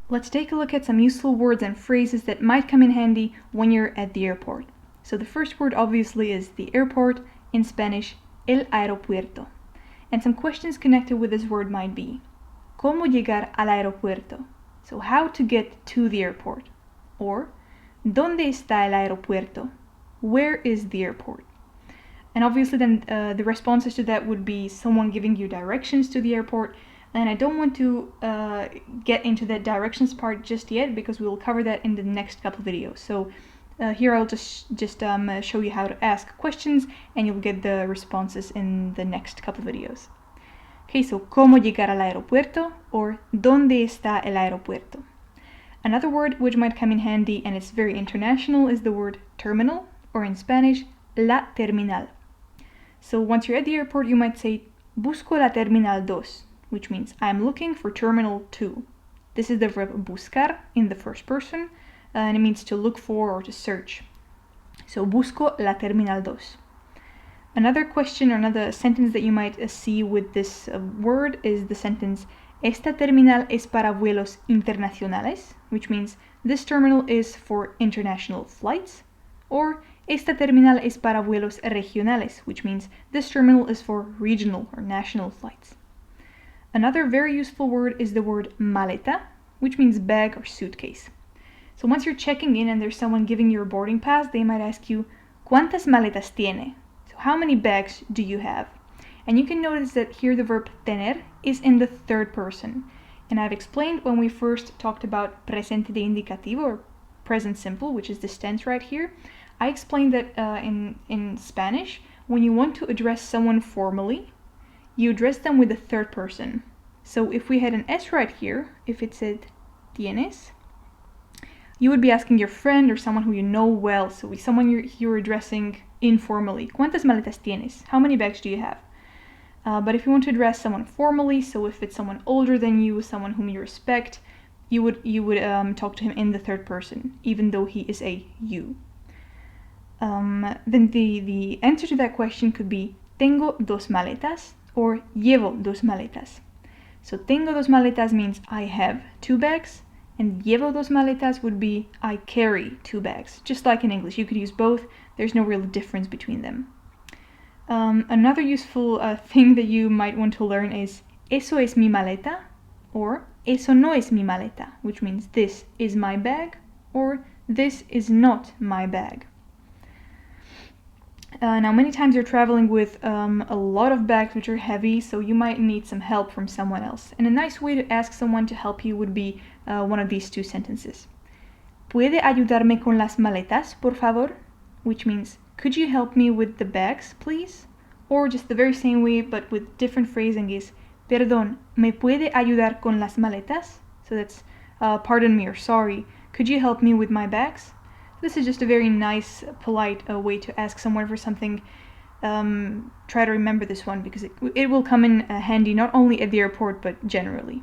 let's take a look at some useful words and phrases that might come in handy when you're at the airport. So the first word obviously is the airport, in Spanish, el aeropuerto. And some questions connected with this word might be, ¿Cómo llegar al aeropuerto? So how to get to the airport. Or, ¿Dónde está el aeropuerto? Where is the airport? And obviously then the responses to that would be someone giving you directions to the airport. And I don't want to get into that directions part just yet because we will cover that in the next couple videos. So here I'll just show you how to ask questions and you'll get the responses in the next couple videos. Okay, so ¿Cómo llegar al aeropuerto? Or ¿Dónde está el aeropuerto? Another word which might come in handy and it's very international is the word terminal, or in Spanish, la terminal. So once you're at the airport, you might say, Busco la terminal 2, which means I'm looking for terminal 2. This is the verb buscar in the first person, and it means to look for or to search. So busco la terminal 2. Another question or another sentence that you might see with this word is the sentence, Esta terminal es para vuelos internacionales, which means this terminal is for international flights, or Esta terminal es para vuelos regionales, which means this terminal is for regional or national flights. Another very useful word is the word maleta, which means bag or suitcase. So once you're checking in and there's someone giving you a boarding pass, they might ask you, ¿Cuántas maletas tiene? So how many bags do you have? And you can notice that here the verb tener is in the third person. And I've explained when we first talked about presente de indicativo, or present simple, which is this tense right here. I explained that in Spanish, when you want to address someone formally, you address them with the third person. So if we had an S right here, if it said tienes, you would be asking your friend or someone who you know well, so someone you're addressing informally. ¿Cuántas maletas tienes? How many bags do you have? But if you want to address someone formally, so if it's someone older than you, someone whom you respect, you would talk to him in the third person, even though he is a you. Then the answer to that question could be tengo dos maletas or llevo dos maletas. So tengo dos maletas means I have 2 bags, and llevo dos maletas would be I carry 2 bags. Just like in English, you could use both. There's no real difference between them. Another useful thing that you might want to learn is eso es mi maleta or eso no es mi maleta, which means this is my bag or this is not my bag. Now many times you're traveling with a lot of bags which are heavy, so you might need some help from someone else. And a nice way to ask someone to help you would be one of these 2 sentences. ¿Puede ayudarme con las maletas, por favor? Which means, could you help me with the bags, please? Or just the very same way, but with different phrasing is, Perdón, ¿me puede ayudar con las maletas? So that's, pardon me or sorry, could you help me with my bags? This is just a very nice, polite way to ask someone for something. Try to remember this one because it will come in handy not only at the airport but generally.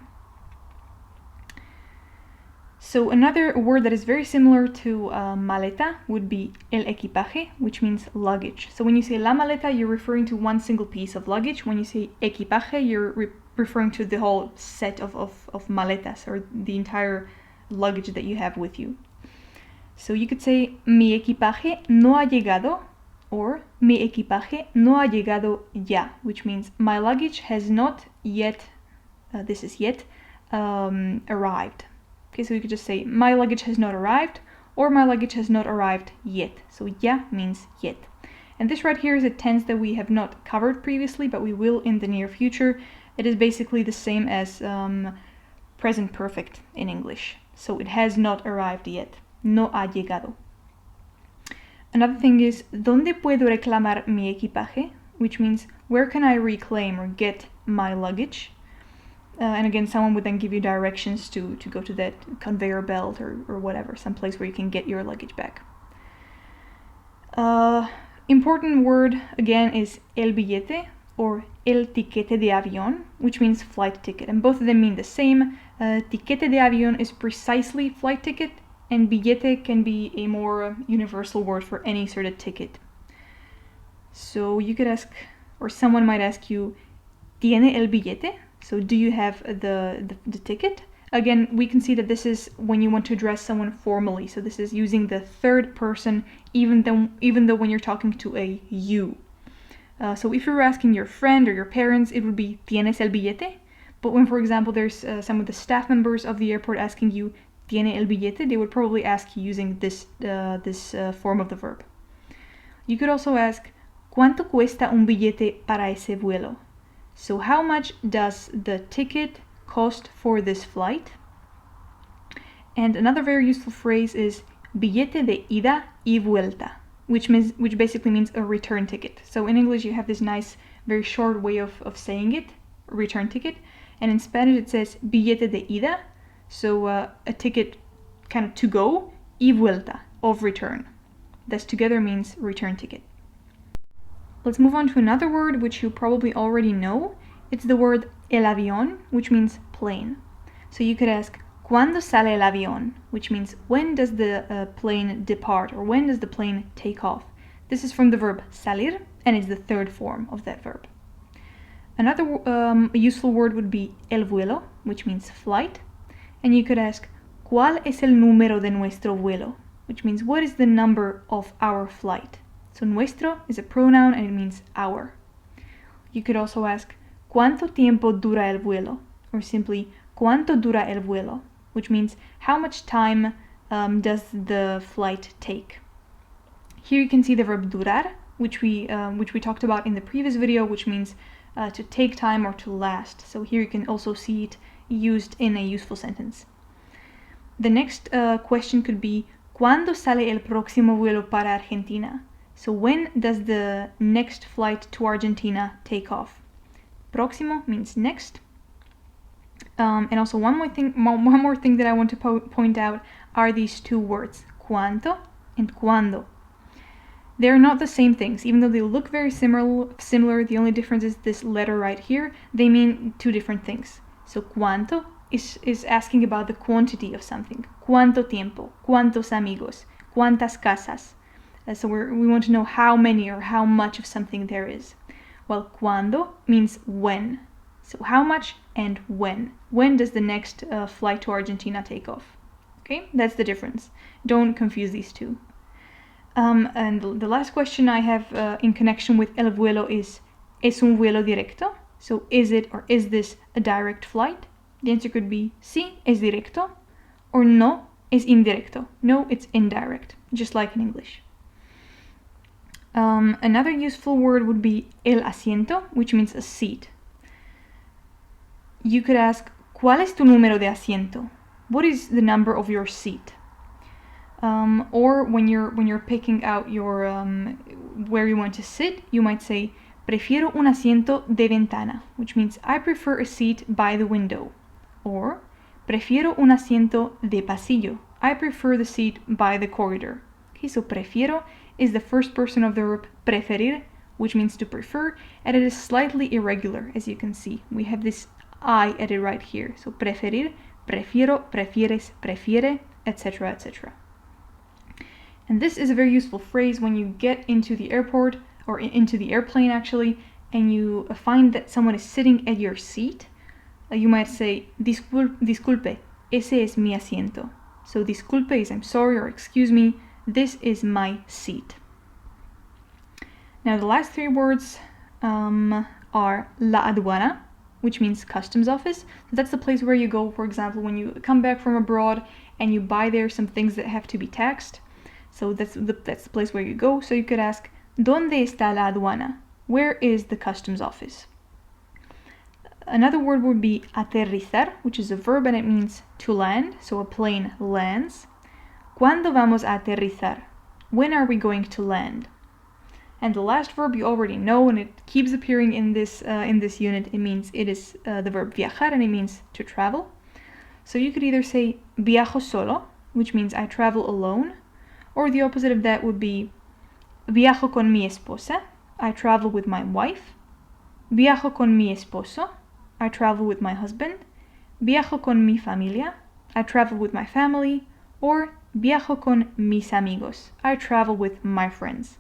So another word that is very similar to maleta would be el equipaje, which means luggage. So when you say la maleta, you're referring to one single piece of luggage. When you say equipaje, you're referring to the whole set of maletas, or the entire luggage that you have with you. So you could say mi equipaje no ha llegado, or mi equipaje no ha llegado ya, which means my luggage has not yet, arrived. Okay, so you could just say my luggage has not arrived, or my luggage has not arrived yet. So ya means yet. And this right here is a tense that we have not covered previously, but we will in the near future. It is basically the same as present perfect in English. So it has not arrived yet. No ha llegado. Another thing is, ¿Dónde puedo reclamar mi equipaje? Which means, where can I reclaim or get my luggage? And again, someone would then give you directions to go to that conveyor belt or whatever, someplace where you can get your luggage back. Important word, again, is el billete or el tiquete de avión, which means flight ticket. And both of them mean the same. Tiquete de avión is precisely flight ticket, and billete can be a more universal word for any sort of ticket. So you could ask, or someone might ask you, ¿Tiene el billete? So do you have the ticket? Again, we can see that this is when you want to address someone formally. So this is using the third person, even though when you're talking to a you. So if you're asking your friend or your parents, it would be ¿Tienes el billete? But when, for example, there's some of the staff members of the airport asking you ¿Tiene el billete?, they would probably ask you using this form of the verb. You could also ask ¿Cuánto cuesta un billete para ese vuelo? So how much does the ticket cost for this flight? And another very useful phrase is billete de ida y vuelta, which basically means a return ticket. So in English you have this nice, very short way of saying it, return ticket. And in Spanish it says billete de ida, so a ticket kind of to go, y vuelta, of return. This together means return ticket. Let's move on to another word which you probably already know. It's the word el avión, which means plane. So you could ask, ¿Cuándo sale el avión? Which means, when does the plane depart, or when does the plane take off? This is from the verb salir, and it's the third form of that verb. Another useful word would be el vuelo, which means flight. And you could ask, ¿Cuál es el número de nuestro vuelo? Which means, what is the number of our flight? So nuestro is a pronoun and it means our. You could also ask, ¿Cuánto tiempo dura el vuelo? Or simply, ¿Cuánto dura el vuelo? Which means, how much time does the flight take? Here you can see the verb durar, which we talked about in the previous video, which means to take time or to last. So here you can also see it used in a useful sentence. The next question could be, ¿Cuándo sale el próximo vuelo para Argentina? So when does the next flight to Argentina take off? Próximo means next. And also one more thing that I want to point out are these two words, cuánto and cuándo. They're not the same things. Even though they look very similar, the only difference is this letter right here. They mean two different things. So cuánto is asking about the quantity of something. Cuánto tiempo, cuántos amigos, cuántas casas. So we want to know how many or how much of something there is. While cuándo means when. So how much and when. When does the next flight to Argentina take off? Okay, that's the difference. Don't confuse these two. And the last question I have in connection with el vuelo is, ¿Es un vuelo directo? So is it or is this a direct flight? The answer could be sí, es directo, or no, es indirecto. No, it's indirect, just like in English. Another useful word would be el asiento, which means a seat. You could ask, ¿Cuál es tu número de asiento? What is the number of your seat? Or when you're picking out your where you want to sit, you might say, Prefiero un asiento de ventana, which means I prefer a seat by the window. Or Prefiero un asiento de pasillo. I prefer the seat by the corridor. Okay, so prefiero is the first person of the verb preferir, which means to prefer, and it is slightly irregular, as you can see. We have this I added right here. So preferir, prefiero, prefieres, prefiere, etc., etc. And this is a very useful phrase when you get into the airport, or into the airplane actually, and you find that someone is sitting at your seat. You might say, disculpe, ese es mi asiento. So disculpe is I'm sorry or excuse me, this is my seat. Now the last three words are la aduana, which means customs office. That's the place where you go, for example, when you come back from abroad and you buy there some things that have to be taxed. So that's the place where you go. So you could ask, ¿Dónde está la aduana? Where is the customs office? Another word would be aterrizar, which is a verb and it means to land. So a plane lands. ¿Cuándo vamos a aterrizar? When are we going to land? And the last verb you already know, and it keeps appearing in this unit. It means it is the verb viajar, and it means to travel. So you could either say viajo solo, which means I travel alone, or the opposite of that would be viajo con mi esposa, I travel with my wife. Viajo con mi esposo, I travel with my husband. Viajo con mi familia, I travel with my family. Or viajo con mis amigos, I travel with my friends.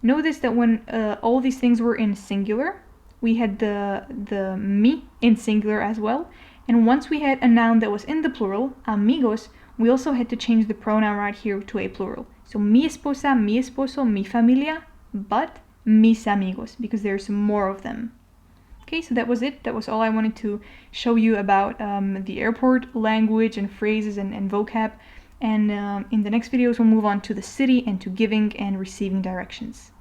Notice that when all these things were in singular, we had the mi in singular as well, And once we had a noun that was in the plural, amigos, we also had to change the pronoun right here to a plural. So mi esposa, mi esposo, mi familia, but mis amigos, because there's more of them. Okay, so that was it. That was all I wanted to show you about the airport language and phrases and vocab. And in the next videos, we'll move on to the city and to giving and receiving directions.